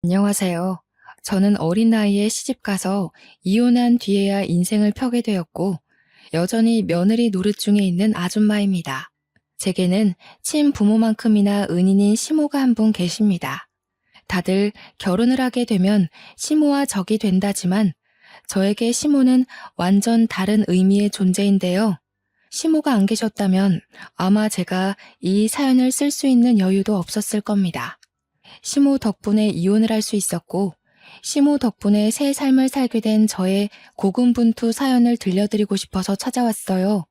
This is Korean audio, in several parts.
안녕하세요. 저는 어린 나이에 시집가서 이혼한 뒤에야 인생을 펴게 되었고, 여전히 며느리 노릇 중에 있는 아줌마입니다. 제게는 친부모만큼이나 은인인 시모가 한 분 계십니다. 다들 결혼을 하게 되면 시모와 적이 된다지만, 저에게 시모는 완전 다른 의미의 존재인데요. 시모가 안 계셨다면 아마 제가 이 사연을 쓸 수 있는 여유도 없었을 겁니다. 시모 덕분에 이혼을 할 수 있었고, 시모 덕분에 새 삶을 살게 된 저의 고군분투 사연을 들려드리고 싶어서 찾아왔어요.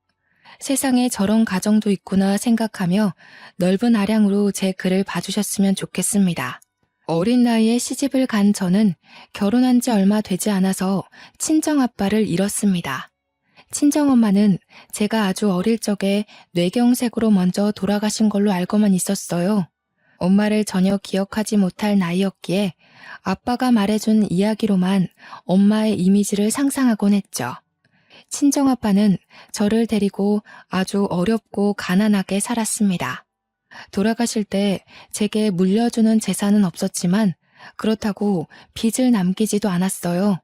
세상에 저런 가정도 있구나 생각하며 넓은 아량으로 제 글을 봐주셨으면 좋겠습니다. 어린 나이에 시집을 간 저는 결혼한 지 얼마 되지 않아서 친정아빠를 잃었습니다. 친정엄마는 제가 아주 어릴 적에 뇌경색으로 먼저 돌아가신 걸로 알고만 있었어요. 엄마를 전혀 기억하지 못할 나이였기에 아빠가 말해준 이야기로만 엄마의 이미지를 상상하곤 했죠. 친정아빠는 저를 데리고 아주 어렵고 가난하게 살았습니다. 돌아가실 때 제게 물려주는 재산은 없었지만 그렇다고 빚을 남기지도 않았어요.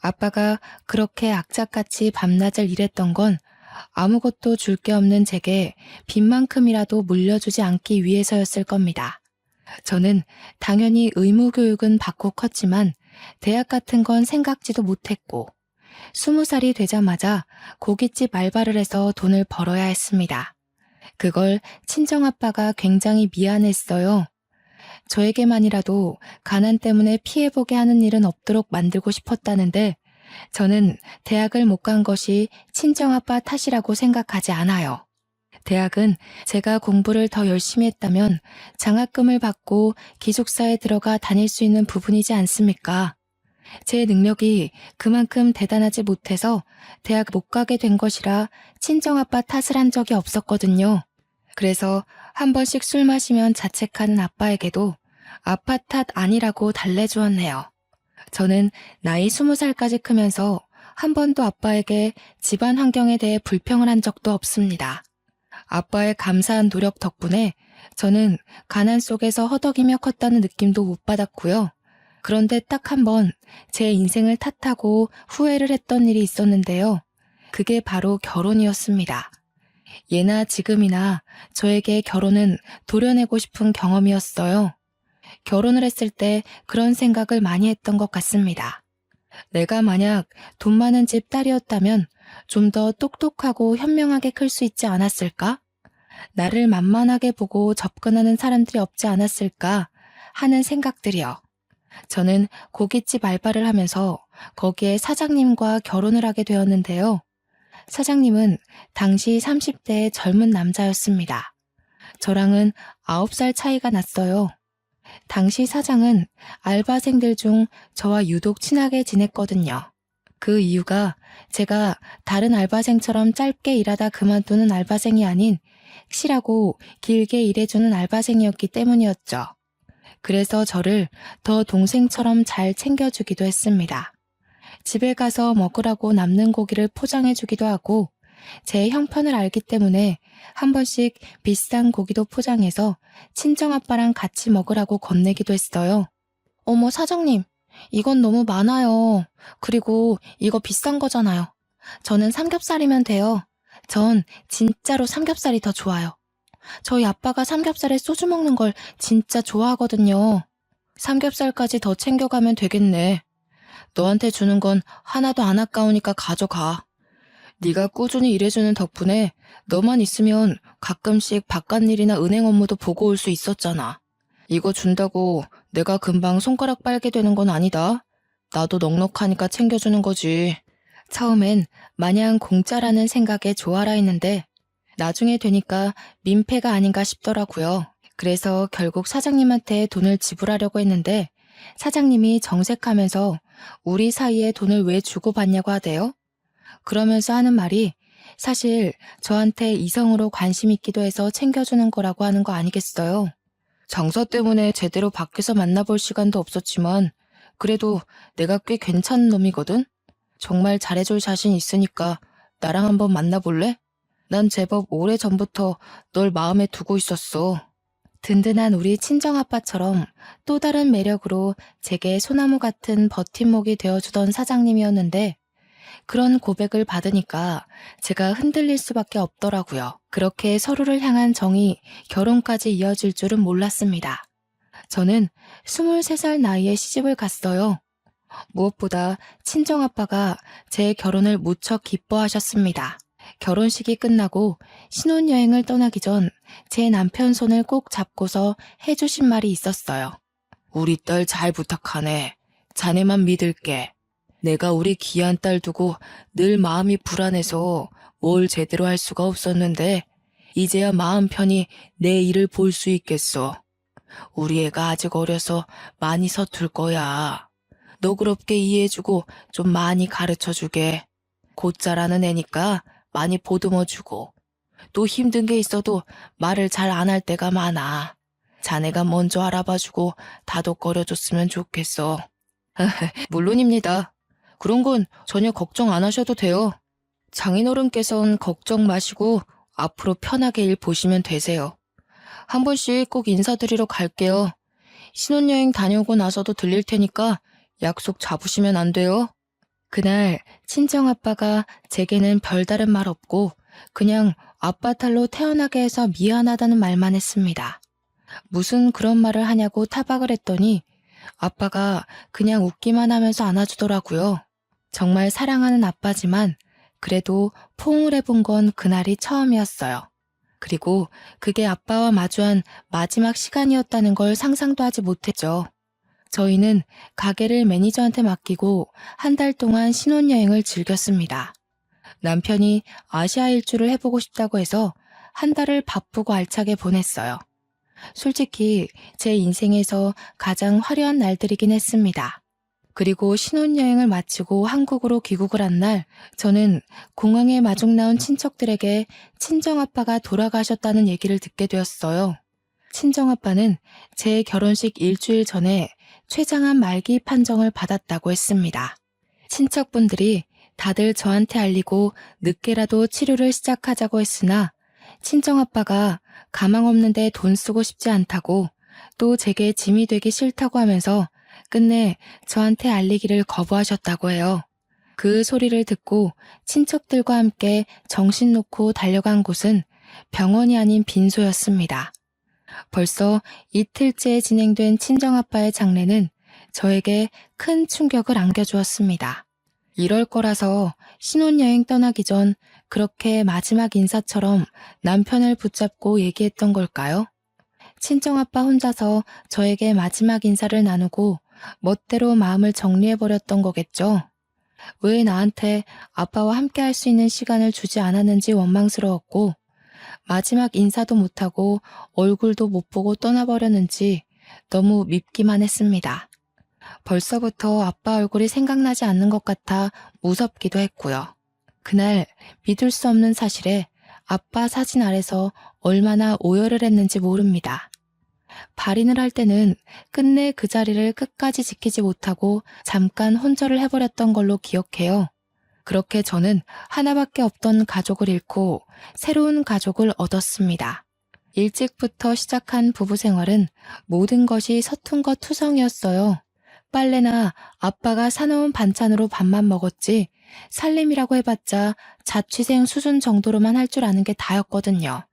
아빠가 그렇게 악착같이 밤낮을 일했던 건 아무것도 줄 게 없는 제게 빚만큼이라도 물려주지 않기 위해서였을 겁니다. 저는 당연히 의무교육은 받고 컸지만 대학 같은 건 생각지도 못했고 20살이 되자마자 고깃집 알바를 해서 돈을 벌어야 했습니다. 그걸 친정아빠가 굉장히 미안했어요. 저에게만이라도 가난 때문에 피해보게 하는 일은 없도록 만들고 싶었다는데 저는 대학을 못 간 것이 친정아빠 탓이라고 생각하지 않아요. 대학은 제가 공부를 더 열심히 했다면 장학금을 받고 기숙사에 들어가 다닐 수 있는 부분이지 않습니까? 제 능력이 그만큼 대단하지 못해서 대학 못 가게 된 것이라 친정아빠 탓을 한 적이 없었거든요. 그래서 한 번씩 술 마시면 자책하는 아빠에게도 아빠 탓 아니라고 달래주었네요. 저는 나이 20살까지 크면서 한 번도 아빠에게 집안 환경에 대해 불평을 한 적도 없습니다. 아빠의 감사한 노력 덕분에 저는 가난 속에서 허덕이며 컸다는 느낌도 못 받았고요. 그런데 딱 한 번 제 인생을 탓하고 후회를 했던 일이 있었는데요. 그게 바로 결혼이었습니다. 예나 지금이나 저에게 결혼은 도려내고 싶은 경험이었어요. 결혼을 했을 때 그런 생각을 많이 했던 것 같습니다. 내가 만약 돈 많은 집 딸이었다면 좀 더 똑똑하고 현명하게 클 수 있지 않았을까? 나를 만만하게 보고 접근하는 사람들이 없지 않았을까 하는 생각들이요. 저는 고깃집 알바를 하면서 거기에 사장님과 결혼을 하게 되었는데요. 사장님은 당시 30대의 젊은 남자였습니다. 저랑은 9살 차이가 났어요. 당시 사장은 알바생들 중 저와 유독 친하게 지냈거든요. 그 이유가 제가 다른 알바생처럼 짧게 일하다 그만두는 알바생이 아닌 실하고 길게 일해주는 알바생이었기 때문이었죠. 그래서 저를 더 동생처럼 잘 챙겨주기도 했습니다. 집에 가서 먹으라고 남는 고기를 포장해주기도 하고 제 형편을 알기 때문에 한 번씩 비싼 고기도 포장해서 친정아빠랑 같이 먹으라고 건네기도 했어요. 어머, 사장님, 이건 너무 많아요. 그리고 이거 비싼 거잖아요. 저는 삼겹살이면 돼요. 전 진짜로 삼겹살이 더 좋아요. 저희 아빠가 삼겹살에 소주 먹는 걸 진짜 좋아하거든요. 삼겹살까지 더 챙겨가면 되겠네. 너한테 주는 건 하나도 안 아까우니까 가져가. 네가 꾸준히 일해주는 덕분에 너만 있으면 가끔씩 바깥일이나 은행 업무도 보고 올 수 있었잖아. 이거 준다고 내가 금방 손가락 빨게 되는 건 아니다. 나도 넉넉하니까 챙겨주는 거지. 처음엔 마냥 공짜라는 생각에 좋아라 했는데 나중에 되니까 민폐가 아닌가 싶더라고요. 그래서 결국 사장님한테 돈을 지불하려고 했는데 사장님이 정색하면서 우리 사이에 돈을 왜 주고받냐고 하대요. 그러면서 하는 말이 사실 저한테 이성으로 관심 있기도 해서 챙겨주는 거라고 하는 거 아니겠어요? 장사 때문에 제대로 밖에서 만나볼 시간도 없었지만 그래도 내가 꽤 괜찮은 놈이거든? 정말 잘해줄 자신 있으니까 나랑 한번 만나볼래? 난 제법 오래전부터 널 마음에 두고 있었어. 든든한 우리 친정아빠처럼 또 다른 매력으로 제게 소나무 같은 버팀목이 되어주던 사장님이었는데 그런 고백을 받으니까 제가 흔들릴 수밖에 없더라고요. 그렇게 서로를 향한 정이 결혼까지 이어질 줄은 몰랐습니다. 저는 23살 나이에 시집을 갔어요. 무엇보다 친정아빠가 제 결혼을 무척 기뻐하셨습니다. 결혼식이 끝나고 신혼여행을 떠나기 전 제 남편 손을 꼭 잡고서 해주신 말이 있었어요. 우리 딸 잘 부탁하네. 자네만 믿을게. 내가 우리 귀한 딸 두고 늘 마음이 불안해서 뭘 제대로 할 수가 없었는데 이제야 마음 편히 내 일을 볼 수 있겠어. 우리 애가 아직 어려서 많이 서툴 거야. 너그럽게 이해해주고 좀 많이 가르쳐주게. 곧 자라는 애니까 많이 보듬어주고 또 힘든 게 있어도 말을 잘 안 할 때가 많아. 자네가 먼저 알아봐주고 다독거려줬으면 좋겠어. 물론입니다. 그런 건 전혀 걱정 안 하셔도 돼요. 장인어른께선 걱정 마시고 앞으로 편하게 일 보시면 되세요. 한 번씩 꼭 인사드리러 갈게요. 신혼여행 다녀오고 나서도 들릴 테니까 약속 잡으시면 안 돼요? 그날 친정아빠가 제게는 별다른 말 없고 그냥 아빠 딸로 태어나게 해서 미안하다는 말만 했습니다. 무슨 그런 말을 하냐고 타박을 했더니 아빠가 그냥 웃기만 하면서 안아주더라고요. 정말 사랑하는 아빠지만 그래도 포옹을 해본 건 그날이 처음이었어요. 그리고 그게 아빠와 마주한 마지막 시간이었다는 걸 상상도 하지 못했죠. 저희는 가게를 매니저한테 맡기고 한 달 동안 신혼여행을 즐겼습니다. 남편이 아시아 일주를 해보고 싶다고 해서 한 달을 바쁘고 알차게 보냈어요. 솔직히 제 인생에서 가장 화려한 날들이긴 했습니다. 그리고 신혼여행을 마치고 한국으로 귀국을 한 날 저는 공항에 마중 나온 친척들에게 친정아빠가 돌아가셨다는 얘기를 듣게 되었어요. 친정아빠는 제 결혼식 일주일 전에 췌장암 말기 판정을 받았다고 했습니다. 친척분들이 다들 저한테 알리고 늦게라도 치료를 시작하자고 했으나 친정아빠가 가망 없는데 돈 쓰고 싶지 않다고 또 제게 짐이 되기 싫다고 하면서 끝내 저한테 알리기를 거부하셨다고 해요. 그 소리를 듣고 친척들과 함께 정신 놓고 달려간 곳은 병원이 아닌 빈소였습니다. 벌써 이틀째 진행된 친정아빠의 장례는 저에게 큰 충격을 안겨주었습니다. 이럴 거라서 신혼여행 떠나기 전 그렇게 마지막 인사처럼 남편을 붙잡고 얘기했던 걸까요? 친정아빠 혼자서 저에게 마지막 인사를 나누고 멋대로 마음을 정리해버렸던 거겠죠. 왜 나한테 아빠와 함께 할 수 있는 시간을 주지 않았는지 원망스러웠고 마지막 인사도 못하고 얼굴도 못 보고 떠나버렸는지 너무 밉기만 했습니다. 벌써부터 아빠 얼굴이 생각나지 않는 것 같아 무섭기도 했고요. 그날 믿을 수 없는 사실에 아빠 사진 아래서 얼마나 오열을 했는지 모릅니다. 발인을 할 때는 끝내 그 자리를 끝까지 지키지 못하고 잠깐 혼절을 해버렸던 걸로 기억해요. 그렇게 저는 하나밖에 없던 가족을 잃고 새로운 가족을 얻었습니다. 일찍부터 시작한 부부 생활은 모든 것이 서툰 것 투성이었어요. 빨래나 아빠가 사놓은 반찬으로 밥만 먹었지 살림이라고 해봤자 자취생 수준 정도로만 할 줄 아는 게 다였거든요.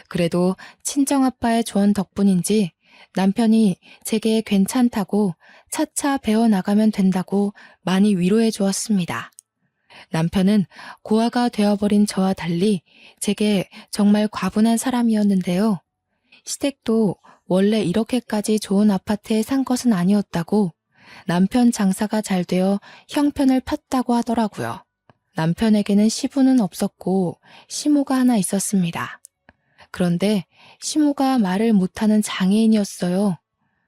그래도 친정아빠의 조언 덕분인지 남편이 제게 괜찮다고 차차 배워나가면 된다고 많이 위로해 주었습니다. 남편은 고아가 되어버린 저와 달리 제게 정말 과분한 사람이었는데요. 시댁도 원래 이렇게까지 좋은 아파트에 산 것은 아니었다고 남편 장사가 잘 되어 형편을 폈다고 하더라고요. 남편에게는 시부는 없었고 시모가 하나 있었습니다. 그런데 시모가 말을 못하는 장애인이었어요.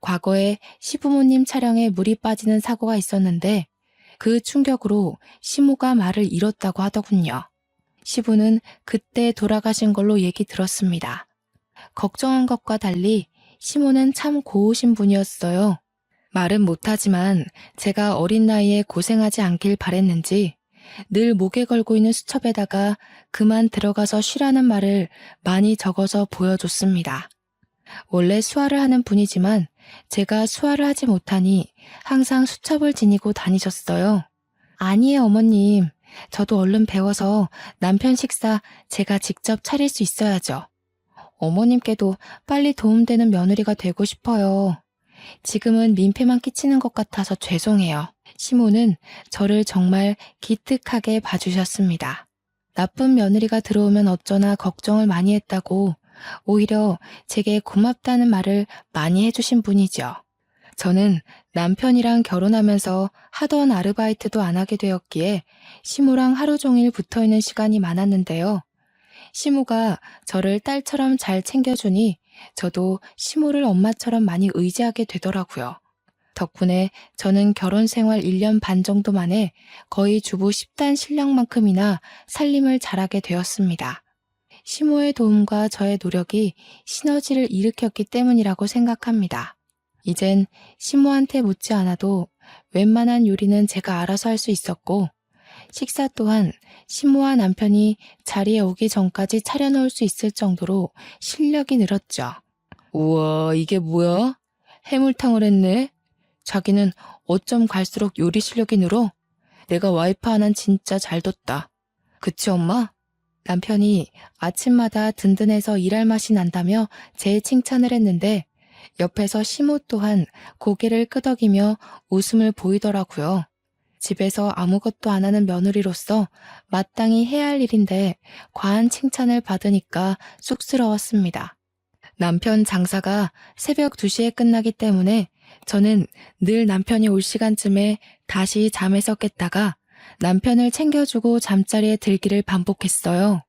과거에 시부모님 차량에 물이 빠지는 사고가 있었는데 그 충격으로 시모가 말을 잃었다고 하더군요. 시부는 그때 돌아가신 걸로 얘기 들었습니다. 걱정한 것과 달리 시모는 참 고우신 분이었어요. 말은 못하지만 제가 어린 나이에 고생하지 않길 바랬는지 늘 목에 걸고 있는 수첩에다가 그만 들어가서 쉬라는 말을 많이 적어서 보여줬습니다. 원래 수화를 하는 분이지만 제가 수화를 하지 못하니 항상 수첩을 지니고 다니셨어요. 아니에요, 어머님. 저도 얼른 배워서 남편 식사 제가 직접 차릴 수 있어야죠. 어머님께도 빨리 도움되는 며느리가 되고 싶어요. 지금은 민폐만 끼치는 것 같아서 죄송해요. 시모는 저를 정말 기특하게 봐주셨습니다. 나쁜 며느리가 들어오면 어쩌나 걱정을 많이 했다고 오히려 제게 고맙다는 말을 많이 해주신 분이죠. 저는 남편이랑 결혼하면서 하던 아르바이트도 안 하게 되었기에 시모랑 하루 종일 붙어 있는 시간이 많았는데요. 시모가 저를 딸처럼 잘 챙겨주니 저도 시모를 엄마처럼 많이 의지하게 되더라고요. 덕분에 저는 결혼 생활 1년 반 정도 만에 거의 주부 10단 실력만큼이나 살림을 잘하게 되었습니다. 시모의 도움과 저의 노력이 시너지를 일으켰기 때문이라고 생각합니다. 이젠 시모한테 묻지 않아도 웬만한 요리는 제가 알아서 할 수 있었고, 식사 또한 시모와 남편이 자리에 오기 전까지 차려놓을 수 있을 정도로 실력이 늘었죠. 우와, 이게 뭐야? 해물탕을 했네? 자기는 어쩜 갈수록 요리 실력이 늘어? 내가 와이프 하나는 진짜 잘 뒀다. 그치, 엄마? 남편이 아침마다 든든해서 일할 맛이 난다며 제 칭찬을 했는데 옆에서 시모 또한 고개를 끄덕이며 웃음을 보이더라고요. 집에서 아무것도 안 하는 며느리로서 마땅히 해야 할 일인데 과한 칭찬을 받으니까 쑥스러웠습니다. 남편 장사가 새벽 2시에 끝나기 때문에 저는 늘 남편이 올 시간쯤에 다시 잠에서 깼다가 남편을 챙겨주고 잠자리에 들기를 반복했어요.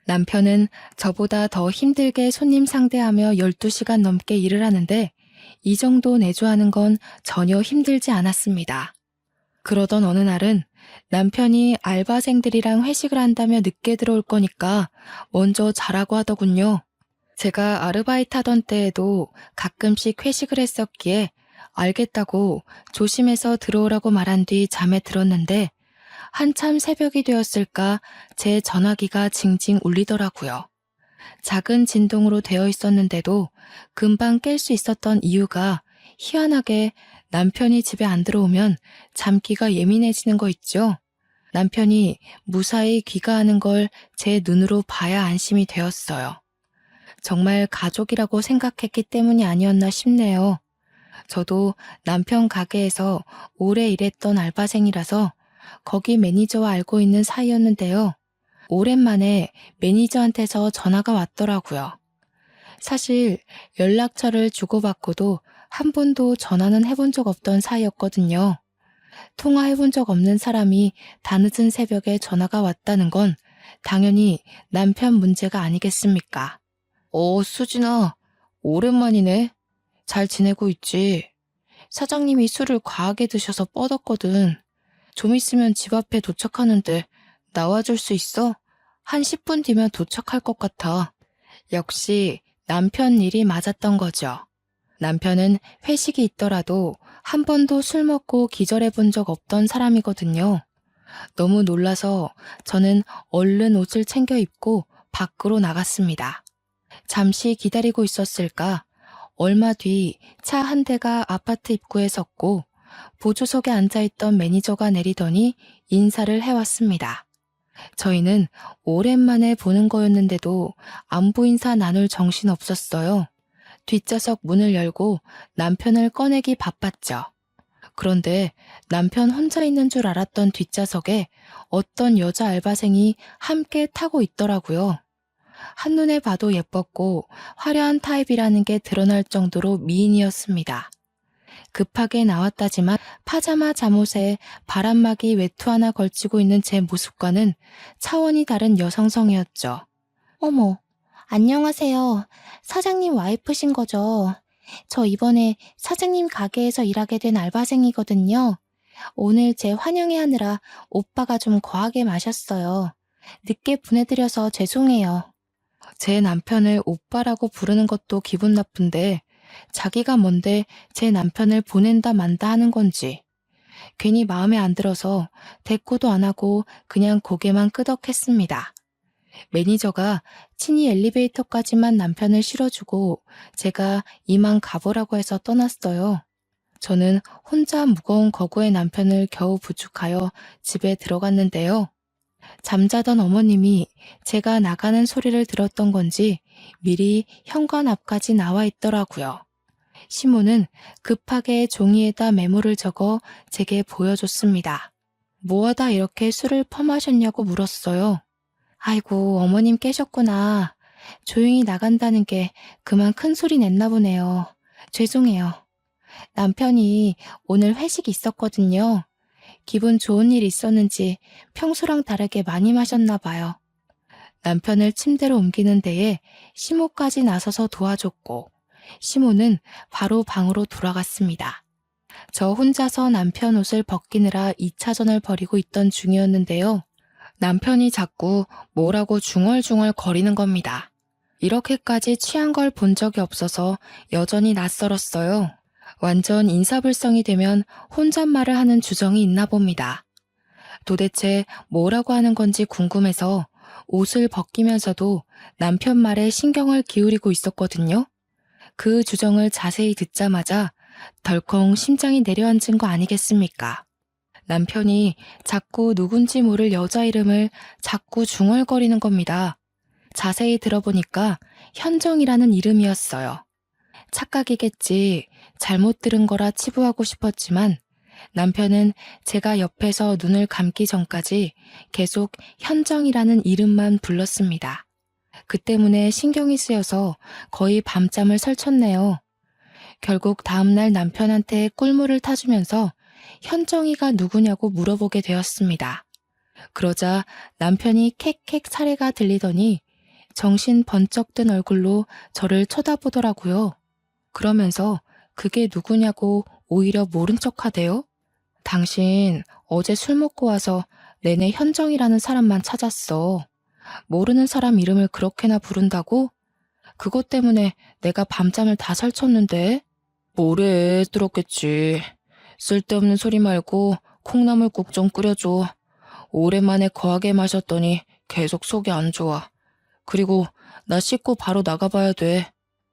남편은 저보다 더 힘들게 손님 상대하며 12시간 넘게 일을 하는데 이 정도 내조하는 건 전혀 힘들지 않았습니다. 그러던 어느 날은 남편이 알바생들이랑 회식을 한다며 늦게 들어올 거니까 먼저 자라고 하더군요. 제가 아르바이트 하던 때에도 가끔씩 회식을 했었기에 알겠다고 조심해서 들어오라고 말한 뒤 잠에 들었는데 한참 새벽이 되었을까 제 전화기가 징징 울리더라고요. 작은 진동으로 되어 있었는데도 금방 깰 수 있었던 이유가 희한하게 남편이 집에 안 들어오면 잠기가 예민해지는 거 있죠? 남편이 무사히 귀가하는 걸 제 눈으로 봐야 안심이 되었어요. 정말 가족이라고 생각했기 때문이 아니었나 싶네요. 저도 남편 가게에서 오래 일했던 알바생이라서 거기 매니저와 알고 있는 사이였는데요. 오랜만에 매니저한테서 전화가 왔더라고요. 사실 연락처를 주고받고도 한 번도 전화는 해본 적 없던 사이였거든요. 통화해본 적 없는 사람이 다늦은 새벽에 전화가 왔다는 건 당연히 남편 문제가 아니겠습니까? 수진아, 오랜만이네. 잘 지내고 있지? 사장님이 술을 과하게 드셔서 뻗었거든. 좀 있으면 집 앞에 도착하는데 나와줄 수 있어? 한 10분 뒤면 도착할 것 같아. 역시 남편 일이 맞았던 거죠. 남편은 회식이 있더라도 한 번도 술 먹고 기절해 본 적 없던 사람이거든요. 너무 놀라서 저는 얼른 옷을 챙겨 입고 밖으로 나갔습니다. 잠시 기다리고 있었을까? 얼마 뒤 차 한 대가 아파트 입구에 섰고 보조석에 앉아있던 매니저가 내리더니 인사를 해왔습니다. 저희는 오랜만에 보는 거였는데도 안부 인사 나눌 정신 없었어요. 뒷좌석 문을 열고 남편을 꺼내기 바빴죠. 그런데 남편 혼자 있는 줄 알았던 뒷좌석에 어떤 여자 알바생이 함께 타고 있더라고요. 한눈에 봐도 예뻤고 화려한 타입이라는 게 드러날 정도로 미인이었습니다. 급하게 나왔다지만 파자마 잠옷에 바람막이 외투 하나 걸치고 있는 제 모습과는 차원이 다른 여성성이었죠. 어머, 안녕하세요. 사장님 와이프신 거죠? 저 이번에 사장님 가게에서 일하게 된 알바생이거든요. 오늘 제 환영회 하느라 오빠가 좀 과하게 마셨어요. 늦게 보내드려서 죄송해요. 제 남편을 오빠라고 부르는 것도 기분 나쁜데 자기가 뭔데 제 남편을 보낸다 만다 하는 건지 괜히 마음에 안 들어서 대꾸도 안 하고 그냥 고개만 끄덕했습니다. 매니저가 친히 엘리베이터까지만 남편을 실어주고 제가 이만 가보라고 해서 떠났어요. 저는 혼자 무거운 거구의 남편을 겨우 부축하여 집에 들어갔는데요. 잠자던 어머님이 제가 나가는 소리를 들었던 건지 미리 현관 앞까지 나와 있더라고요. 시모는 급하게 종이에다 메모를 적어 제게 보여줬습니다. 뭐하다 이렇게 술을 퍼마셨냐고 물었어요. 아이고, 어머님 깨셨구나. 조용히 나간다는 게 그만 큰 소리 냈나 보네요. 죄송해요. 남편이 오늘 회식 있었거든요. 기분 좋은 일 있었는지 평소랑 다르게 많이 마셨나 봐요. 남편을 침대로 옮기는 데에 시모까지 나서서 도와줬고, 시모는 바로 방으로 돌아갔습니다. 저 혼자서 남편 옷을 벗기느라 2차전을 벌이고 있던 중이었는데요. 남편이 자꾸 뭐라고 중얼중얼 거리는 겁니다. 이렇게까지 취한 걸 본 적이 없어서 여전히 낯설었어요. 완전 인사불성이 되면 혼잣말을 하는 주정이 있나 봅니다. 도대체 뭐라고 하는 건지 궁금해서 옷을 벗기면서도 남편 말에 신경을 기울이고 있었거든요. 그 주정을 자세히 듣자마자 덜컹 심장이 내려앉은 거 아니겠습니까? 남편이 자꾸 누군지 모를 여자 이름을 자꾸 중얼거리는 겁니다. 자세히 들어보니까 현정이라는 이름이었어요. 착각이겠지, 잘못 들은 거라 치부하고 싶었지만 남편은 제가 옆에서 눈을 감기 전까지 계속 현정이라는 이름만 불렀습니다. 그 때문에 신경이 쓰여서 거의 밤잠을 설쳤네요. 결국 다음날 남편한테 꿀물을 타주면서 현정이가 누구냐고 물어보게 되었습니다. 그러자 남편이 캑캑 사례가 들리더니 정신 번쩍 든 얼굴로 저를 쳐다보더라고요. 그러면서 그게 누구냐고 오히려 모른 척하대요. 당신 어제 술 먹고 와서 내내 현정이라는 사람만 찾았어. 모르는 사람 이름을 그렇게나 부른다고? 그것 때문에 내가 밤잠을 다 설쳤는데? 뭐래, 들었겠지. 쓸데없는 소리 말고 콩나물국 좀 끓여줘. 오랜만에 거하게 마셨더니 계속 속이 안 좋아. 그리고 나 씻고 바로 나가봐야 돼.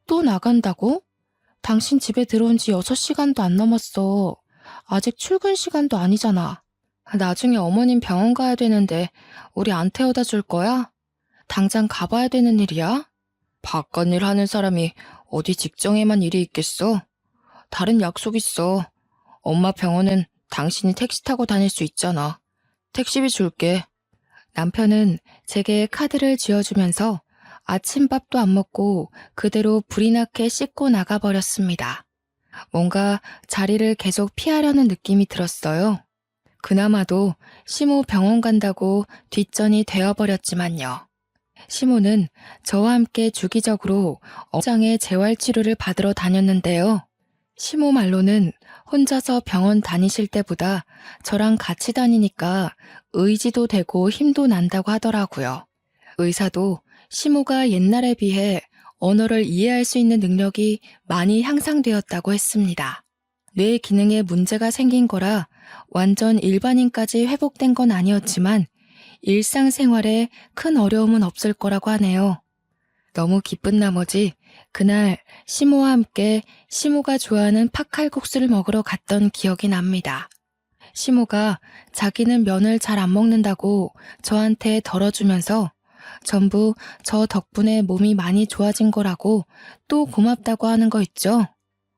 또 나간다고? 당신 집에 들어온 지 6시간도 안 넘었어. 아직 출근 시간도 아니잖아. 나중에 어머님 병원 가야 되는데 우리 안 태워다 줄 거야? 당장 가봐야 되는 일이야? 바깥일 하는 사람이 어디 직장에만 일이 있겠어? 다른 약속 있어. 엄마 병원은 당신이 택시 타고 다닐 수 있잖아. 택시비 줄게. 남편은 제게 카드를 쥐어주면서 아침밥도 안 먹고 그대로 불이 나게 씻고 나가버렸습니다. 뭔가 자리를 계속 피하려는 느낌이 들었어요. 그나마도 시모 병원 간다고 뒷전이 되어버렸지만요. 시모는 저와 함께 주기적으로 어장의 재활치료를 받으러 다녔는데요. 시모 말로는 혼자서 병원 다니실 때보다 저랑 같이 다니니까 의지도 되고 힘도 난다고 하더라고요. 의사도 시모가 옛날에 비해 언어를 이해할 수 있는 능력이 많이 향상되었다고 했습니다. 뇌 기능에 문제가 생긴 거라 완전 일반인까지 회복된 건 아니었지만 일상생활에 큰 어려움은 없을 거라고 하네요. 너무 기쁜 나머지 그날 시모와 함께 시모가 좋아하는 팥칼국수를 먹으러 갔던 기억이 납니다. 시모가 자기는 면을 잘 안 먹는다고 저한테 덜어주면서 전부 저 덕분에 몸이 많이 좋아진 거라고 또 고맙다고 하는 거 있죠?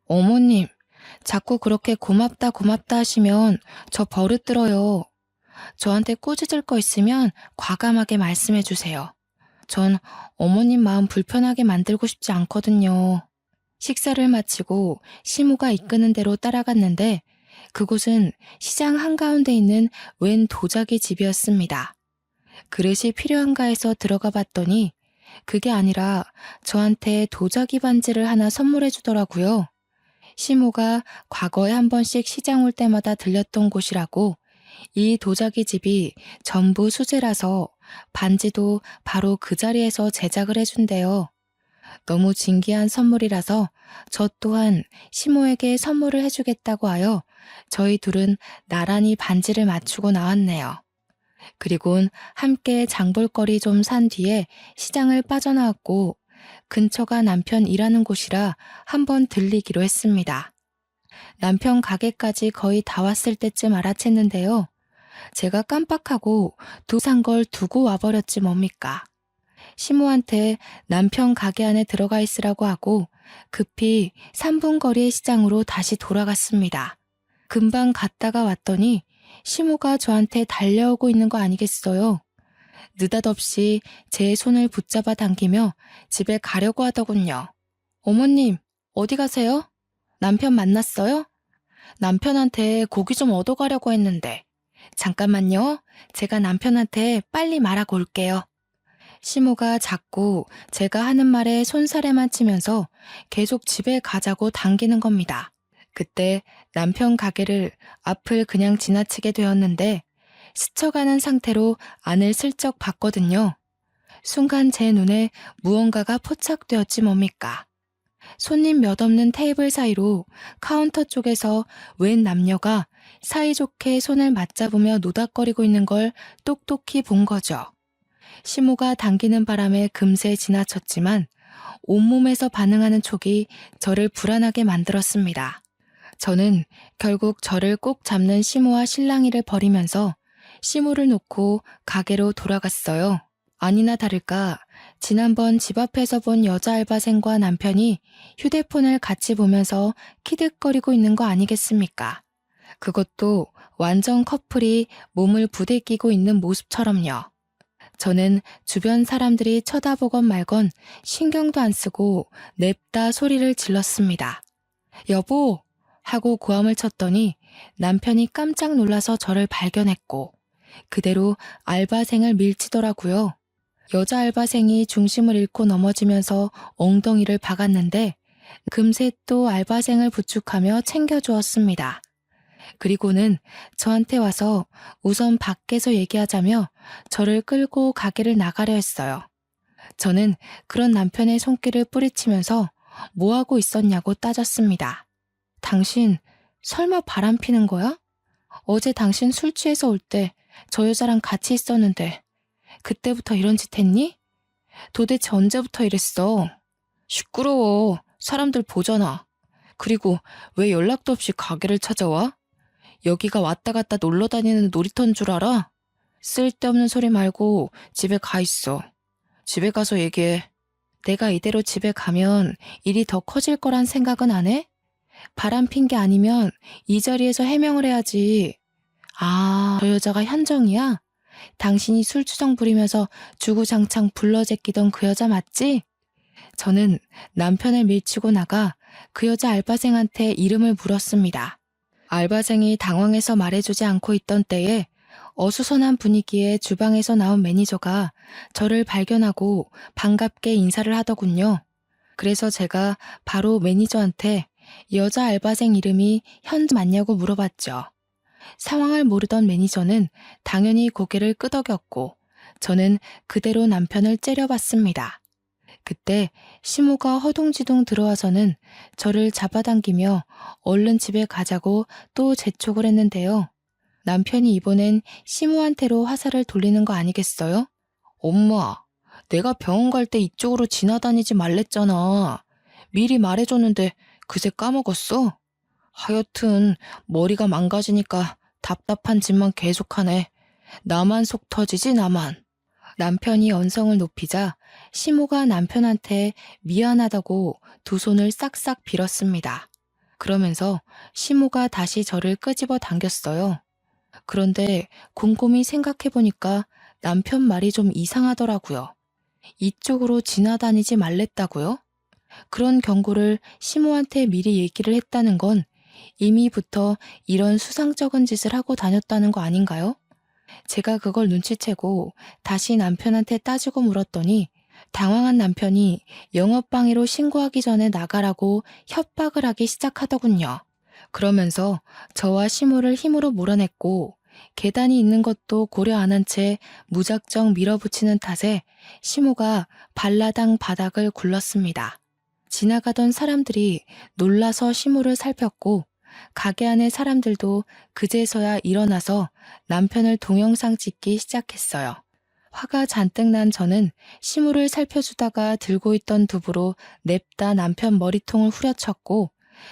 어머님, 자꾸 그렇게 고맙다 고맙다 하시면 저 버릇 들어요. 저한테 꾸짖을 거 있으면 과감하게 말씀해 주세요. 전 어머님 마음 불편하게 만들고 싶지 않거든요. 식사를 마치고 시모가 이끄는 대로 따라갔는데 그곳은 시장 한가운데 있는 웬 도자기 집이었습니다. 그릇이 필요한가 해서 들어가 봤더니 그게 아니라 저한테 도자기 반지를 하나 선물해 주더라고요. 시모가 과거에 한 번씩 시장 올 때마다 들렸던 곳이라고 이 도자기 집이 전부 수제라서 반지도 바로 그 자리에서 제작을 해준대요. 너무 진귀한 선물이라서 저 또한 시모에게 선물을 해주겠다고 하여 저희 둘은 나란히 반지를 맞추고 나왔네요. 그리곤 함께 장볼거리 좀 산 뒤에 시장을 빠져나왔고 근처가 남편 일하는 곳이라 한번 들리기로 했습니다. 남편 가게까지 거의 다 왔을 때쯤 알아챘는데요. 제가 깜빡하고 산 걸 두고 와버렸지 뭡니까. 시모한테 남편 가게 안에 들어가 있으라고 하고 급히 3분 거리의 시장으로 다시 돌아갔습니다. 금방 갔다가 왔더니 시모가 저한테 달려오고 있는 거 아니겠어요? 느닷없이 제 손을 붙잡아 당기며 집에 가려고 하더군요. 어머님, 어디 가세요? 남편 만났어요? 남편한테 고기 좀 얻어가려고 했는데. 잠깐만요. 제가 남편한테 빨리 말하고 올게요. 시모가 자꾸 제가 하는 말에 손사래만 치면서 계속 집에 가자고 당기는 겁니다. 그때 남편 가게를 앞을 그냥 지나치게 되었는데 스쳐가는 상태로 안을 슬쩍 봤거든요. 순간 제 눈에 무언가가 포착되었지 뭡니까. 손님 몇 없는 테이블 사이로 카운터 쪽에서 웬 남녀가 사이좋게 손을 맞잡으며 노닥거리고 있는 걸 똑똑히 본 거죠. 시모가 당기는 바람에 금세 지나쳤지만 온몸에서 반응하는 촉이 저를 불안하게 만들었습니다. 저는 결국 저를 꼭 잡는 시모와 실랑이를 벌이면서 시모를 놓고 가게로 돌아갔어요. 아니나 다를까 지난번 집 앞에서 본 여자 알바생과 남편이 휴대폰을 같이 보면서 키득거리고 있는 거 아니겠습니까? 그것도 완전 커플이 몸을 부대끼고 있는 모습처럼요. 저는 주변 사람들이 쳐다보건 말건 신경도 안 쓰고 냅다 소리를 질렀습니다. 여보! 하고 고함을 쳤더니 남편이 깜짝 놀라서 저를 발견했고 그대로 알바생을 밀치더라고요. 여자 알바생이 중심을 잃고 넘어지면서 엉덩이를 박았는데 금세 또 알바생을 부축하며 챙겨주었습니다. 그리고는 저한테 와서 우선 밖에서 얘기하자며 저를 끌고 가게를 나가려 했어요. 저는 그런 남편의 손길을 뿌리치면서 뭐하고 있었냐고 따졌습니다. 당신 설마 바람 피는 거야? 어제 당신 술 취해서 올 때 저 여자랑 같이 있었는데 그때부터 이런 짓 했니? 도대체 언제부터 이랬어? 시끄러워. 사람들 보잖아. 그리고 왜 연락도 없이 가게를 찾아와? 여기가 왔다 갔다 놀러 다니는 놀이터인 줄 알아? 쓸데없는 소리 말고 집에 가 있어. 집에 가서 얘기해. 내가 이대로 집에 가면 일이 더 커질 거란 생각은 안 해? 바람 핀 게 아니면 이 자리에서 해명을 해야지. 아, 저 여자가 현정이야? 당신이 술주정 부리면서 주구장창 불러제끼던 그 여자 맞지? 저는 남편을 밀치고 나가 그 여자 알바생한테 이름을 물었습니다. 알바생이 당황해서 말해주지 않고 있던 때에 어수선한 분위기에 주방에서 나온 매니저가 저를 발견하고 반갑게 인사를 하더군요. 그래서 제가 바로 매니저한테 여자 알바생 이름이 현정 맞냐고 물어봤죠. 상황을 모르던 매니저는 당연히 고개를 끄덕였고 저는 그대로 남편을 째려봤습니다. 그때 시모가 허둥지둥 들어와서는 저를 잡아당기며 얼른 집에 가자고 또 재촉을 했는데요. 남편이 이번엔 시모한테로 화살을 돌리는 거 아니겠어요? 엄마, 내가 병원 갈 때 이쪽으로 지나다니지 말랬잖아. 미리 말해줬는데 그새 까먹었어? 하여튼 머리가 망가지니까 답답한 짓만 계속하네. 나만 속 터지지 나만. 남편이 언성을 높이자 시모가 남편한테 미안하다고 두 손을 싹싹 빌었습니다. 그러면서 시모가 다시 저를 끄집어 당겼어요. 그런데 곰곰이 생각해보니까 남편 말이 좀 이상하더라고요. 이쪽으로 지나다니지 말랬다고요? 그런 경고를 시모한테 미리 얘기를 했다는 건 이미부터 이런 수상쩍은 짓을 하고 다녔다는 거 아닌가요? 제가 그걸 눈치채고 다시 남편한테 따지고 물었더니 당황한 남편이 영업방해로 신고하기 전에 나가라고 협박을 하기 시작하더군요. 그러면서 저와 시모를 힘으로 몰아냈고 계단이 있는 것도 고려 안 한 채 무작정 밀어붙이는 탓에 시모가 발라당 바닥을 굴렀습니다. 지나가던 사람들이 놀라서 시모를 살폈고 가게 안의 사람들도 그제서야 일어나서 남편을 동영상 찍기 시작했어요. 화가 잔뜩 난 저는 시무를 살펴주다가 들고 있던 두부로 냅다 남편 머리통을 후려쳤고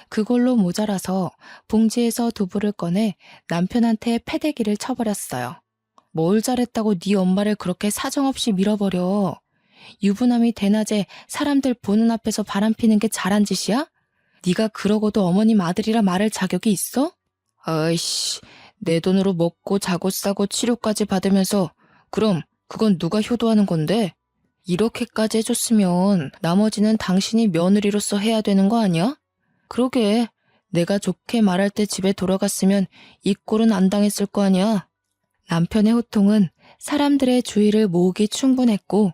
그걸로 모자라서 봉지에서 두부를 꺼내 남편한테 패대기를 쳐버렸어요. 뭘 잘했다고 네 엄마를 그렇게 사정없이 밀어버려. 유부남이 대낮에 사람들 보는 앞에서 바람피는 게 잘한 짓이야? 네가 그러고도 어머님 아들이라 말할 자격이 있어? 아이씨, 내 돈으로 먹고 자고 싸고 치료까지 받으면서 그럼 그건 누가 효도하는 건데? 이렇게까지 해줬으면 나머지는 당신이 며느리로서 해야 되는 거 아니야? 그러게, 내가 좋게 말할 때 집에 돌아갔으면 이 꼴은 안 당했을 거 아니야? 남편의 호통은 사람들의 주의를 모으기 충분했고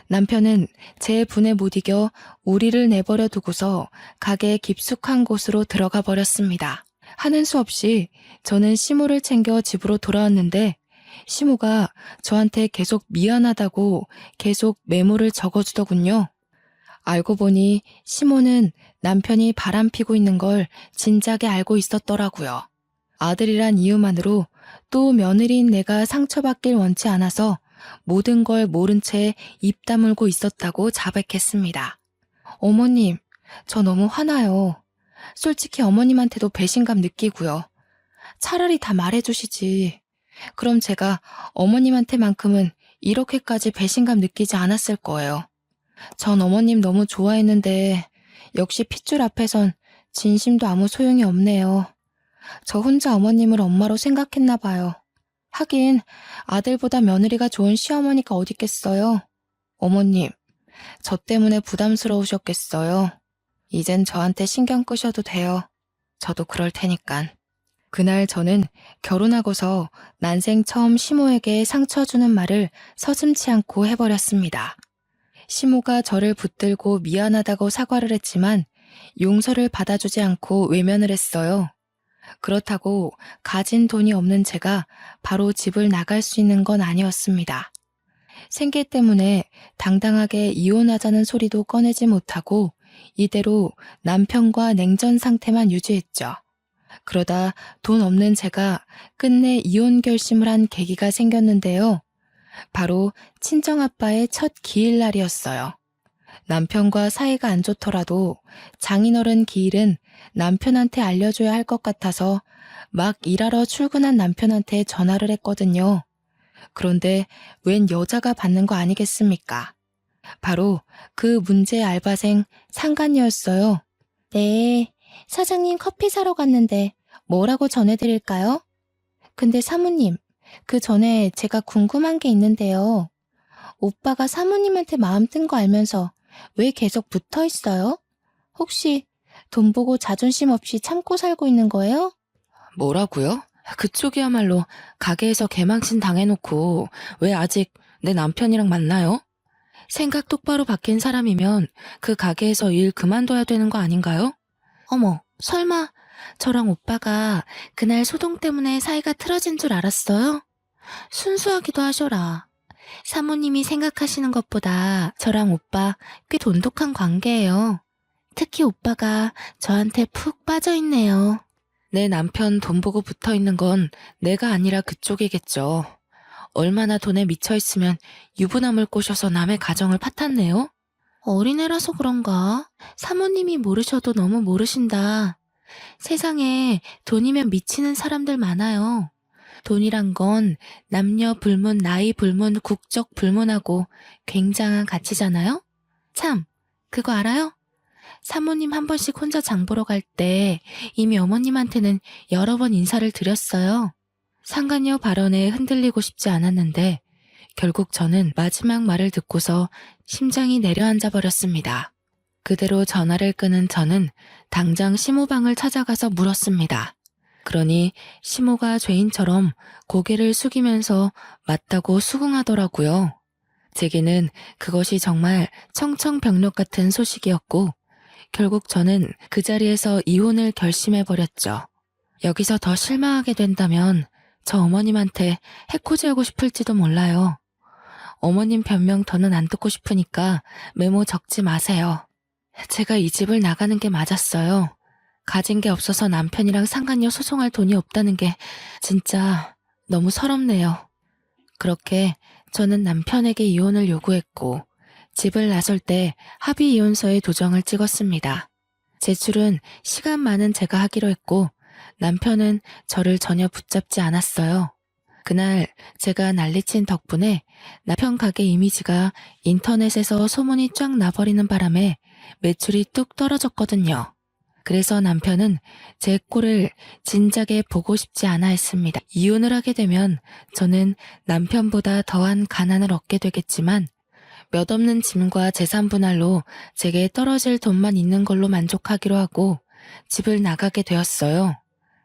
남편은 제 분에 못 이겨 우리를 내버려 두고서 가게의 깊숙한 곳으로 들어가 버렸습니다. 하는 수 없이 저는 시모를 챙겨 집으로 돌아왔는데 시모가 저한테 계속 미안하다고 계속 메모를 적어주더군요. 알고 보니 시모는 남편이 바람피고 있는 걸 진작에 알고 있었더라고요. 아들이란 이유만으로 또 며느리인 내가 상처받길 원치 않아서 모든 걸 모른 채 입 다물고 있었다고 자백했습니다. 어머님, 저 너무 화나요. 솔직히 어머님한테도 배신감 느끼고요. 차라리 다 말해주시지. 그럼 제가 어머님한테만큼은 이렇게까지 배신감 느끼지 않았을 거예요. 전 어머님 너무 좋아했는데 역시 핏줄 앞에선 진심도 아무 소용이 없네요. 저 혼자 어머님을 엄마로 생각했나 봐요. 하긴 아들보다 며느리가 좋은 시어머니가 어딨겠어요. 어머님, 저 때문에 부담스러우셨겠어요. 이젠 저한테 신경 끄셔도 돼요. 저도 그럴 테니깐. 그날 저는 결혼하고서 난생 처음 시모에게 상처 주는 말을 서슴지 않고 해버렸습니다. 시모가 저를 붙들고 미안하다고 사과를 했지만 용서를 받아주지 않고 외면을 했어요. 그렇다고 가진 돈이 없는 제가 바로 집을 나갈 수 있는 건 아니었습니다. 생계 때문에 당당하게 이혼하자는 소리도 꺼내지 못하고 이대로 남편과 냉전 상태만 유지했죠. 그러다 돈 없는 제가 끝내 이혼 결심을 한 계기가 생겼는데요. 바로 친정아빠의 첫 기일날이었어요. 남편과 사이가 안 좋더라도 장인어른 기일은 남편한테 알려줘야 할 것 같아서 막 일하러 출근한 남편한테 전화를 했거든요. 그런데 웬 여자가 받는 거 아니겠습니까? 바로 그 문제의 알바생 상간녀였어요. 네, 사장님 커피 사러 갔는데 뭐라고 전해드릴까요? 근데 사모님, 그 전에 제가 궁금한 게 있는데요. 오빠가 사모님한테 마음 뜬 거 알면서 왜 계속 붙어 있어요? 혹시 돈 보고 자존심 없이 참고 살고 있는 거예요? 뭐라고요? 그쪽이야말로 가게에서 개망신 당해놓고 왜 아직 내 남편이랑 만나요? 생각 똑바로 바뀐 사람이면 그 가게에서 일 그만둬야 되는 거 아닌가요? 어머, 설마 저랑 오빠가 그날 소동 때문에 사이가 틀어진 줄 알았어요? 순수하기도 하셔라. 사모님이 생각하시는 것보다 저랑 오빠 꽤 돈독한 관계예요. 특히 오빠가 저한테 푹 빠져있네요. 내 남편 돈 보고 붙어있는 건 내가 아니라 그쪽이겠죠. 얼마나 돈에 미쳐있으면 유부남을 꼬셔서 남의 가정을 파탄내요? 어린애라서 그런가? 사모님이 모르셔도 너무 모르신다. 세상에 돈이면 미치는 사람들 많아요. 돈이란 건 남녀 불문, 나이 불문, 국적 불문하고 굉장한 가치잖아요? 참, 그거 알아요? 사모님 한 번씩 혼자 장 보러 갈 때 이미 어머님한테는 여러 번 인사를 드렸어요. 상간녀 발언에 흔들리고 싶지 않았는데 결국 저는 마지막 말을 듣고서 심장이 내려앉아 버렸습니다. 그대로 전화를 끄는 저는 당장 시모방을 찾아가서 물었습니다. 그러니 시모가 죄인처럼 고개를 숙이면서 맞다고 수긍하더라고요. 제게는 그것이 정말 청청병력 같은 소식이었고 결국 저는 그 자리에서 이혼을 결심해버렸죠. 여기서 더 실망하게 된다면 저 어머님한테 해코지하고 싶을지도 몰라요. 어머님 변명 더는 안 듣고 싶으니까 메모 적지 마세요. 제가 이 집을 나가는 게 맞았어요. 가진 게 없어서 남편이랑 상간녀 소송할 돈이 없다는 게 진짜 너무 서럽네요. 그렇게 저는 남편에게 이혼을 요구했고 집을 나설 때 합의 이혼서에 도장을 찍었습니다. 제출은 시간 많은 제가 하기로 했고 남편은 저를 전혀 붙잡지 않았어요. 그날 제가 난리친 덕분에 남편 가게 이미지가 인터넷에서 소문이 쫙 나버리는 바람에 매출이 뚝 떨어졌거든요. 그래서 남편은 제 꼴을 진작에 보고 싶지 않아 했습니다. 이혼을 하게 되면 저는 남편보다 더한 가난을 얻게 되겠지만 몇 없는 짐과 재산 분할로 제게 떨어질 돈만 있는 걸로 만족하기로 하고 집을 나가게 되었어요.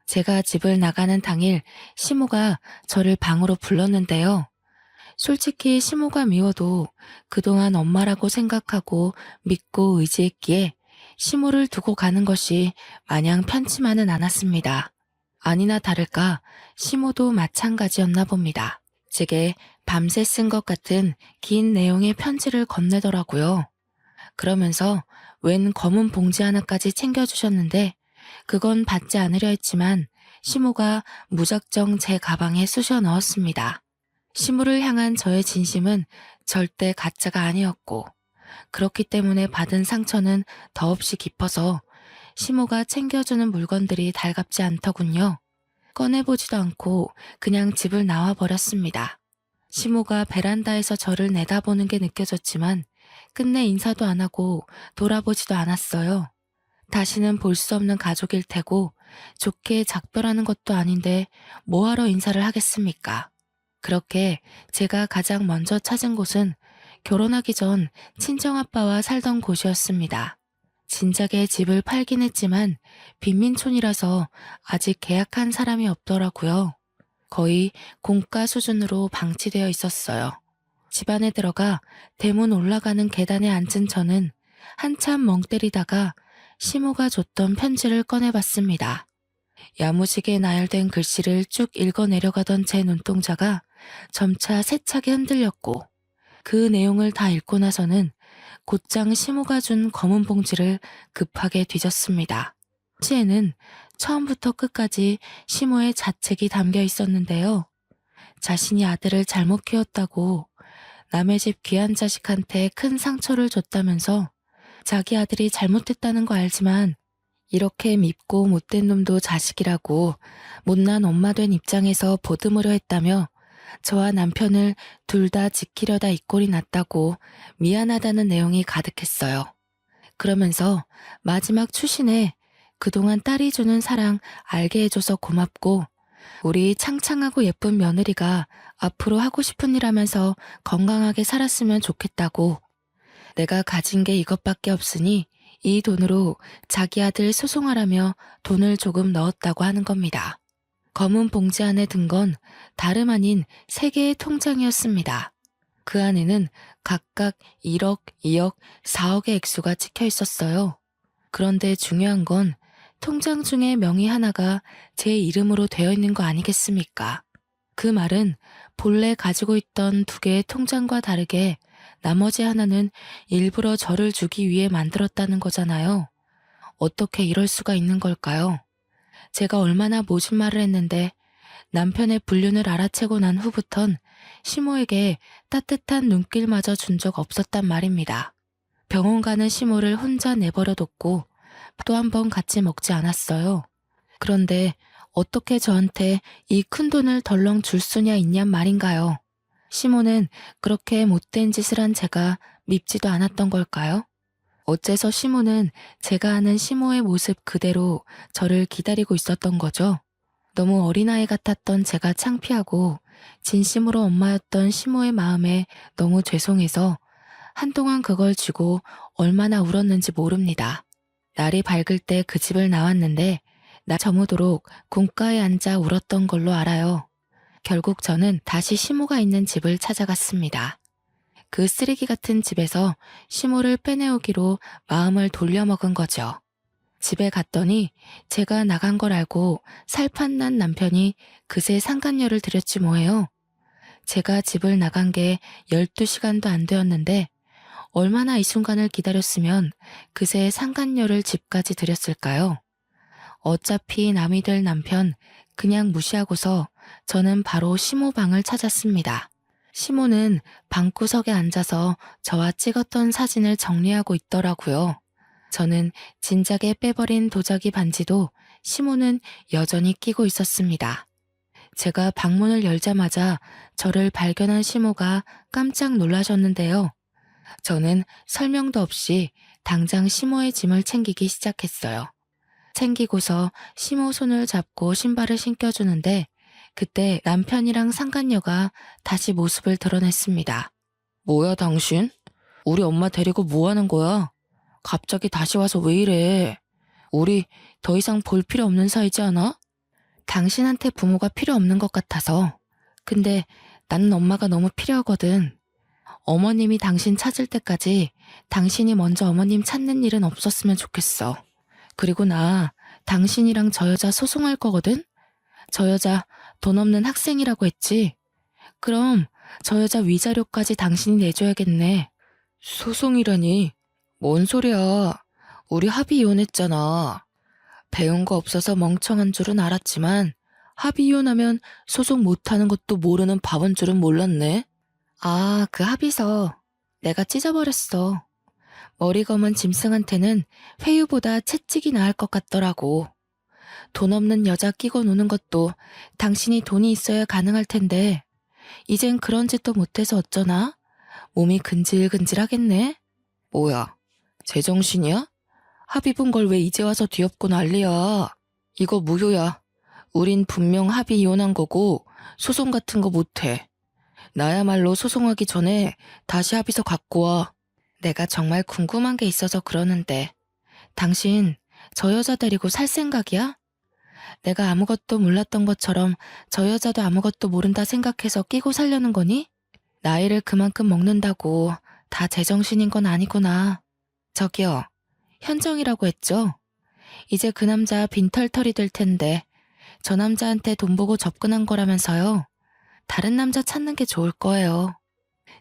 제가 집을 나가는 당일 시모가 저를 방으로 불렀는데요. 솔직히 시모가 미워도 그동안 엄마라고 생각하고 믿고 의지했기에 시모를 두고 가는 것이 마냥 편치만은 않았습니다. 아니나 다를까 시모도 마찬가지였나 봅니다. 제게 밤새 쓴 것 같은 긴 내용의 편지를 건네더라고요. 그러면서 웬 검은 봉지 하나까지 챙겨주셨는데 그건 받지 않으려 했지만 시모가 무작정 제 가방에 쑤셔 넣었습니다. 시모를 향한 저의 진심은 절대 가짜가 아니었고 그렇기 때문에 받은 상처는 더없이 깊어서 시모가 챙겨주는 물건들이 달갑지 않더군요. 꺼내보지도 않고 그냥 집을 나와버렸습니다. 시모가 베란다에서 저를 내다보는 게 느껴졌지만 끝내 인사도 안 하고 돌아보지도 않았어요. 다시는 볼 수 없는 가족일 테고 좋게 작별하는 것도 아닌데 뭐하러 인사를 하겠습니까? 그렇게 제가 가장 먼저 찾은 곳은 결혼하기 전 친정아빠와 살던 곳이었습니다. 진작에 집을 팔긴 했지만 빈민촌이라서 아직 계약한 사람이 없더라고요. 거의 공가 수준으로 방치되어 있었어요. 집 안에 들어가 대문 올라가는 계단에 앉은 저는 한참 멍 때리다가 시모가 줬던 편지를 꺼내봤습니다. 야무지게 나열된 글씨를 쭉 읽어 내려가던 제 눈동자가 점차 세차게 흔들렸고 그 내용을 다 읽고 나서는 곧장 시모가 준 검은 봉지를 급하게 뒤졌습니다. 편지에는 처음부터 끝까지 시모의 자책이 담겨 있었는데요. 자신이 아들을 잘못 키웠다고 남의 집 귀한 자식한테 큰 상처를 줬다면서 자기 아들이 잘못했다는 거 알지만 이렇게 밉고 못된 놈도 자식이라고 못난 엄마 된 입장에서 보듬으려 했다며 저와 남편을 둘 다 지키려다 이 꼴이 났다고 미안하다는 내용이 가득했어요. 그러면서 마지막 추신에 그동안 딸이 주는 사랑 알게 해줘서 고맙고 우리 창창하고 예쁜 며느리가 앞으로 하고 싶은 일 하면서 건강하게 살았으면 좋겠다고 내가 가진 게 이것밖에 없으니 이 돈으로 자기 아들 소송하라며 돈을 조금 넣었다고 하는 겁니다. 검은 봉지 안에 든 건 다름 아닌 3개의 통장이었습니다. 그 안에는 각각 1억, 2억, 4억의 액수가 찍혀 있었어요. 그런데 중요한 건 통장 중에 명의 하나가 제 이름으로 되어 있는 거 아니겠습니까? 그 말은 본래 가지고 있던 2개의 통장과 다르게 나머지 하나는 일부러 저를 주기 위해 만들었다는 거잖아요. 어떻게 이럴 수가 있는 걸까요? 제가 얼마나 모진 말을 했는데 남편의 불륜을 알아채고 난 후부턴 시모에게 따뜻한 눈길마저 준 적 없었단 말입니다. 병원 가는 시모를 혼자 내버려뒀고 또 한 번 같이 먹지 않았어요. 그런데 어떻게 저한테 이 큰 돈을 덜렁 줄 수냐 있냔 말인가요? 시모는 그렇게 못된 짓을 한 제가 밉지도 않았던 걸까요? 어째서 시모는 제가 아는 시모의 모습 그대로 저를 기다리고 있었던 거죠? 너무 어린아이 같았던 제가 창피하고 진심으로 엄마였던 시모의 마음에 너무 죄송해서 한동안 그걸 쥐고 얼마나 울었는지 모릅니다. 날이 밝을 때 그 집을 나왔는데 나 저무도록 군가에 앉아 울었던 걸로 알아요. 결국 저는 다시 시모가 있는 집을 찾아갔습니다. 그 쓰레기 같은 집에서 시모를 빼내오기로 마음을 돌려먹은 거죠. 집에 갔더니 제가 나간 걸 알고 살판난 남편이 그새 상간녀를 들였지 뭐예요. 제가 집을 나간 게 12시간도 안 되었는데 얼마나 이 순간을 기다렸으면 그새 상간녀를 집까지 들였을까요? 어차피 남이 될 남편 그냥 무시하고서 저는 바로 시모 방을 찾았습니다. 시모는 방구석에 앉아서 저와 찍었던 사진을 정리하고 있더라고요. 저는 진작에 빼버린 도자기 반지도 시모는 여전히 끼고 있었습니다. 제가 방문을 열자마자 저를 발견한 시모가 깜짝 놀라셨는데요. 저는 설명도 없이 당장 시모의 짐을 챙기기 시작했어요. 챙기고서 시모 손을 잡고 신발을 신겨주는데 그때 남편이랑 상간녀가 다시 모습을 드러냈습니다. 뭐야 당신? 우리 엄마 데리고 뭐 하는 거야? 갑자기 다시 와서 왜 이래? 우리 더 이상 볼 필요 없는 사이지 않아? 당신한테 부모가 필요 없는 것 같아서. 근데 나는 엄마가 너무 필요하거든. 어머님이 당신 찾을 때까지 당신이 먼저 어머님 찾는 일은 없었으면 좋겠어. 그리고 나 당신이랑 저 여자 소송할 거거든? 저 여자 돈 없는 학생이라고 했지? 그럼 저 여자 위자료까지 당신이 내줘야겠네. 소송이라니? 뭔 소리야. 우리 합의 이혼했잖아. 배운 거 없어서 멍청한 줄은 알았지만 합의 이혼하면 소송 못하는 것도 모르는 바본 줄은 몰랐네. 아, 그 합의서 내가 찢어버렸어. 머리 검은 짐승한테는 회유보다 채찍이 나을 것 같더라고. 돈 없는 여자 끼고 노는 것도 당신이 돈이 있어야 가능할 텐데 이젠 그런 짓도 못해서 어쩌나? 몸이 근질근질하겠네? 뭐야, 제정신이야? 합의 본 걸 왜 이제 와서 뒤엎고 난리야? 이거 무효야. 우린 분명 합의 이혼한 거고 소송 같은 거 못해. 나야말로 소송하기 전에 다시 합의서 갖고 와. 내가 정말 궁금한 게 있어서 그러는데 당신 저 여자 데리고 살 생각이야? 내가 아무것도 몰랐던 것처럼 저 여자도 아무것도 모른다 생각해서 끼고 살려는 거니? 나이를 그만큼 먹는다고 다 제정신인 건 아니구나. 저기요, 현정이라고 했죠? 이제 그 남자 빈털털이 될 텐데 저 남자한테 돈 보고 접근한 거라면서요. 다른 남자 찾는 게 좋을 거예요.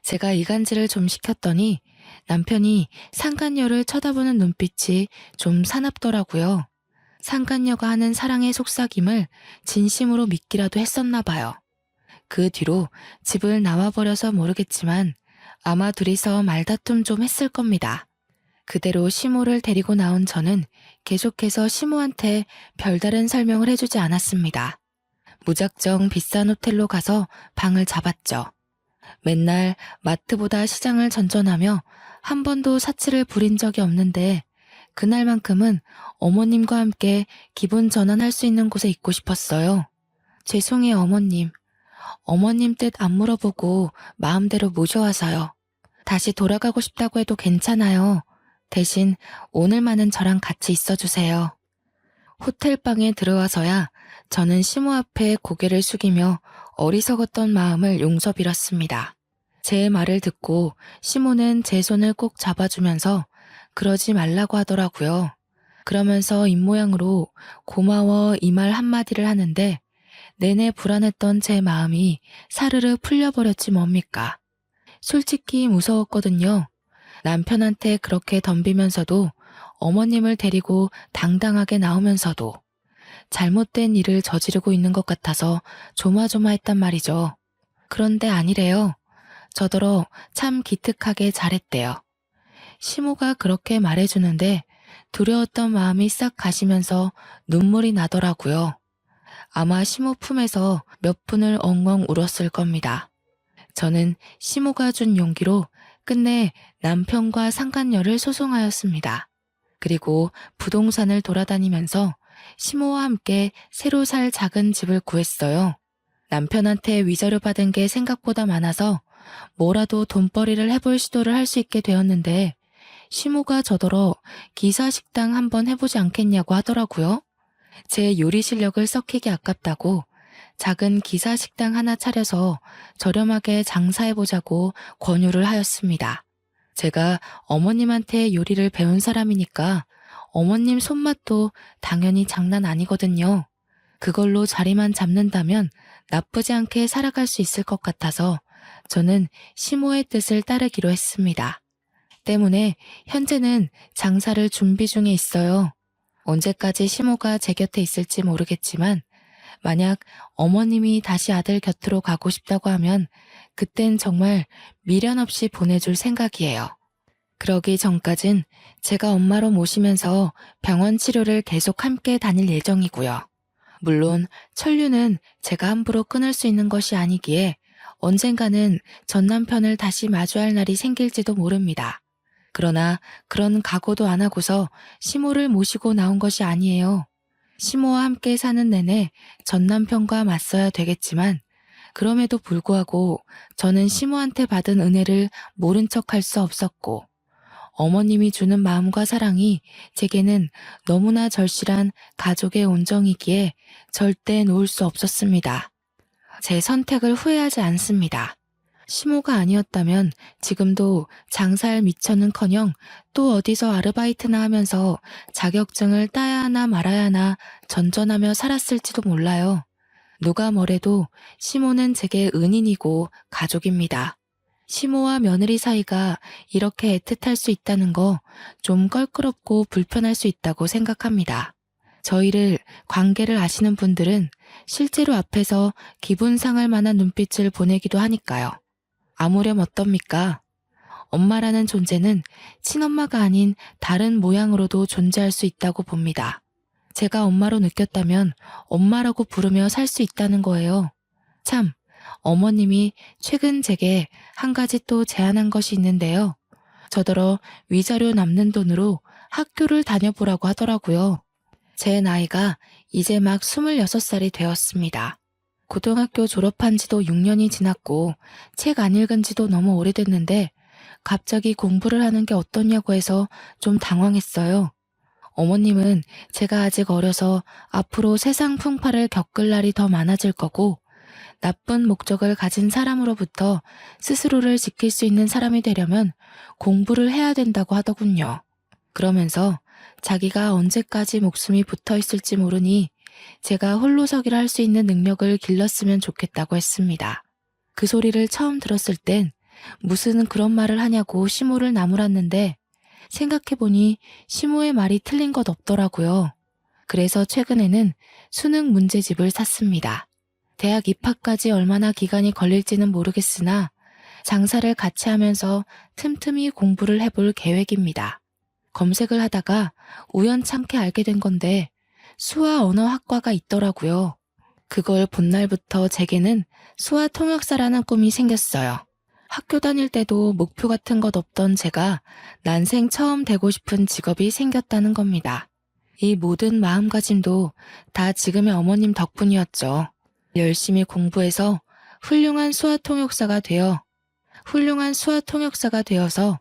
제가 이간질을 좀 시켰더니 남편이 상간녀를 쳐다보는 눈빛이 좀 사납더라고요. 상간녀가 하는 사랑의 속삭임을 진심으로 믿기라도 했었나 봐요. 그 뒤로 집을 나와버려서 모르겠지만 아마 둘이서 말다툼 좀 했을 겁니다. 그대로 시모를 데리고 나온 저는 계속해서 시모한테 별다른 설명을 해주지 않았습니다. 무작정 비싼 호텔로 가서 방을 잡았죠. 맨날 마트보다 시장을 전전하며 한 번도 사치를 부린 적이 없는데 그날만큼은 어머님과 함께 기분 전환할 수 있는 곳에 있고 싶었어요. 죄송해요, 어머님. 어머님 뜻 안 물어보고 마음대로 모셔와서요. 다시 돌아가고 싶다고 해도 괜찮아요. 대신 오늘만은 저랑 같이 있어주세요. 호텔방에 들어와서야 저는 시모 앞에 고개를 숙이며 어리석었던 마음을 용서 빌었습니다. 제 말을 듣고 시모는 제 손을 꼭 잡아주면서 그러지 말라고 하더라고요. 그러면서 입모양으로 고마워 이 말 한마디를 하는데 내내 불안했던 제 마음이 사르르 풀려버렸지 뭡니까. 솔직히 무서웠거든요. 남편한테 그렇게 덤비면서도 어머님을 데리고 당당하게 나오면서도 잘못된 일을 저지르고 있는 것 같아서 조마조마했단 말이죠. 그런데 아니래요. 저더러 참 기특하게 잘했대요. 시모가 그렇게 말해주는데 두려웠던 마음이 싹 가시면서 눈물이 나더라고요. 아마 시모 품에서 몇 분을 엉엉 울었을 겁니다. 저는 시모가 준 용기로 끝내 남편과 상간녀를 소송하였습니다. 그리고 부동산을 돌아다니면서 시모와 함께 새로 살 작은 집을 구했어요. 남편한테 위자료 받은 게 생각보다 많아서 뭐라도 돈벌이를 해볼 시도를 할 수 있게 되었는데 시모가 저더러 기사식당 한번 해보지 않겠냐고 하더라고요. 제 요리 실력을 썩히기 아깝다고 작은 기사식당 하나 차려서 저렴하게 장사해보자고 권유를 하였습니다. 제가 어머님한테 요리를 배운 사람이니까 어머님 손맛도 당연히 장난 아니거든요. 그걸로 자리만 잡는다면 나쁘지 않게 살아갈 수 있을 것 같아서 저는 시모의 뜻을 따르기로 했습니다. 때문에 현재는 장사를 준비 중에 있어요. 언제까지 시모가 제 곁에 있을지 모르겠지만 만약 어머님이 다시 아들 곁으로 가고 싶다고 하면 그땐 정말 미련 없이 보내줄 생각이에요. 그러기 전까진 제가 엄마로 모시면서 병원 치료를 계속 함께 다닐 예정이고요. 물론 천류는 제가 함부로 끊을 수 있는 것이 아니기에 언젠가는 전 남편을 다시 마주할 날이 생길지도 모릅니다. 그러나 그런 각오도 안 하고서 시모를 모시고 나온 것이 아니에요. 시모와 함께 사는 내내 전 남편과 맞서야 되겠지만 그럼에도 불구하고 저는 시모한테 받은 은혜를 모른 척할 수 없었고 어머님이 주는 마음과 사랑이 제게는 너무나 절실한 가족의 온정이기에 절대 놓을 수 없었습니다. 제 선택을 후회하지 않습니다. 시모가 아니었다면 지금도 장사할 미천은커녕 또 어디서 아르바이트나 하면서 자격증을 따야 하나 말아야 하나 전전하며 살았을지도 몰라요. 누가 뭐래도 시모는 제게 은인이고 가족입니다. 시모와 며느리 사이가 이렇게 애틋할 수 있다는 거 좀 껄끄럽고 불편할 수 있다고 생각합니다. 저희를 관계를 아시는 분들은 실제로 앞에서 기분 상할 만한 눈빛을 보내기도 하니까요. 아무렴 어떻습니까? 엄마라는 존재는 친엄마가 아닌 다른 모양으로도 존재할 수 있다고 봅니다. 제가 엄마로 느꼈다면 엄마라고 부르며 살 수 있다는 거예요. 참, 어머님이 최근 제게 한 가지 또 제안한 것이 있는데요. 저더러 위자료 남는 돈으로 학교를 다녀보라고 하더라고요. 제 나이가 이제 막 26살이 되었습니다. 고등학교 졸업한 지도 6년이 지났고 책 안 읽은 지도 너무 오래됐는데 갑자기 공부를 하는 게 어떠냐고 해서 좀 당황했어요. 어머님은 제가 아직 어려서 앞으로 세상 풍파를 겪을 날이 더 많아질 거고 나쁜 목적을 가진 사람으로부터 스스로를 지킬 수 있는 사람이 되려면 공부를 해야 된다고 하더군요. 그러면서 자기가 언제까지 목숨이 붙어 있을지 모르니 제가 홀로서기를 할 수 있는 능력을 길렀으면 좋겠다고 했습니다. 그 소리를 처음 들었을 땐 무슨 그런 말을 하냐고 시모를 나무랐는데 생각해보니 시모의 말이 틀린 것 없더라고요. 그래서 최근에는 수능 문제집을 샀습니다. 대학 입학까지 얼마나 기간이 걸릴지는 모르겠으나 장사를 같이 하면서 틈틈이 공부를 해볼 계획입니다. 검색을 하다가 우연찮게 알게 된 건데 수화 언어학과가 있더라고요. 그걸 본 날부터 제게는 수화 통역사라는 꿈이 생겼어요. 학교 다닐 때도 목표 같은 것 없던 제가 난생 처음 되고 싶은 직업이 생겼다는 겁니다. 이 모든 마음가짐도 다 지금의 어머님 덕분이었죠. 열심히 공부해서 훌륭한 수화 통역사가 되어서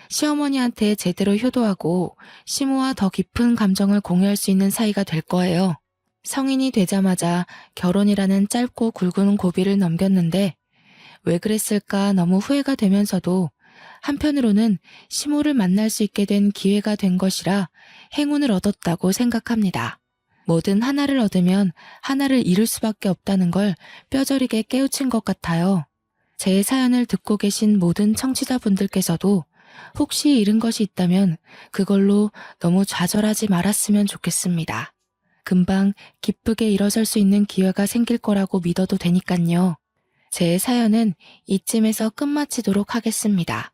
시어머니한테 제대로 효도하고 시모와 더 깊은 감정을 공유할 수 있는 사이가 될 거예요. 성인이 되자마자 결혼이라는 짧고 굵은 고비를 넘겼는데 왜 그랬을까 너무 후회가 되면서도 한편으로는 시모를 만날 수 있게 된 기회가 된 것이라 행운을 얻었다고 생각합니다. 뭐든 하나를 얻으면 하나를 잃을 수밖에 없다는 걸 뼈저리게 깨우친 것 같아요. 제 사연을 듣고 계신 모든 청취자분들께서도 혹시 잃은 것이 있다면 그걸로 너무 좌절하지 말았으면 좋겠습니다. 금방 기쁘게 일어설 수 있는 기회가 생길 거라고 믿어도 되니깐요. 제 사연은 이쯤에서 끝마치도록 하겠습니다.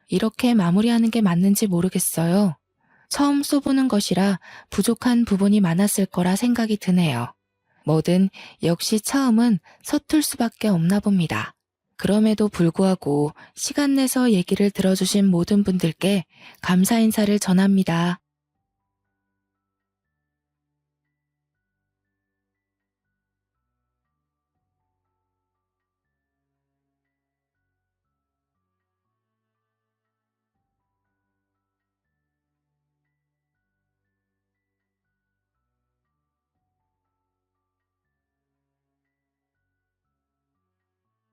이렇게 마무리하는 게 맞는지 모르겠어요. 처음 써보는 것이라 부족한 부분이 많았을 거라 생각이 드네요. 뭐든 역시 처음은 서툴 수밖에 없나 봅니다. 그럼에도 불구하고 시간 내서 얘기를 들어주신 모든 분들께 감사 인사를 전합니다.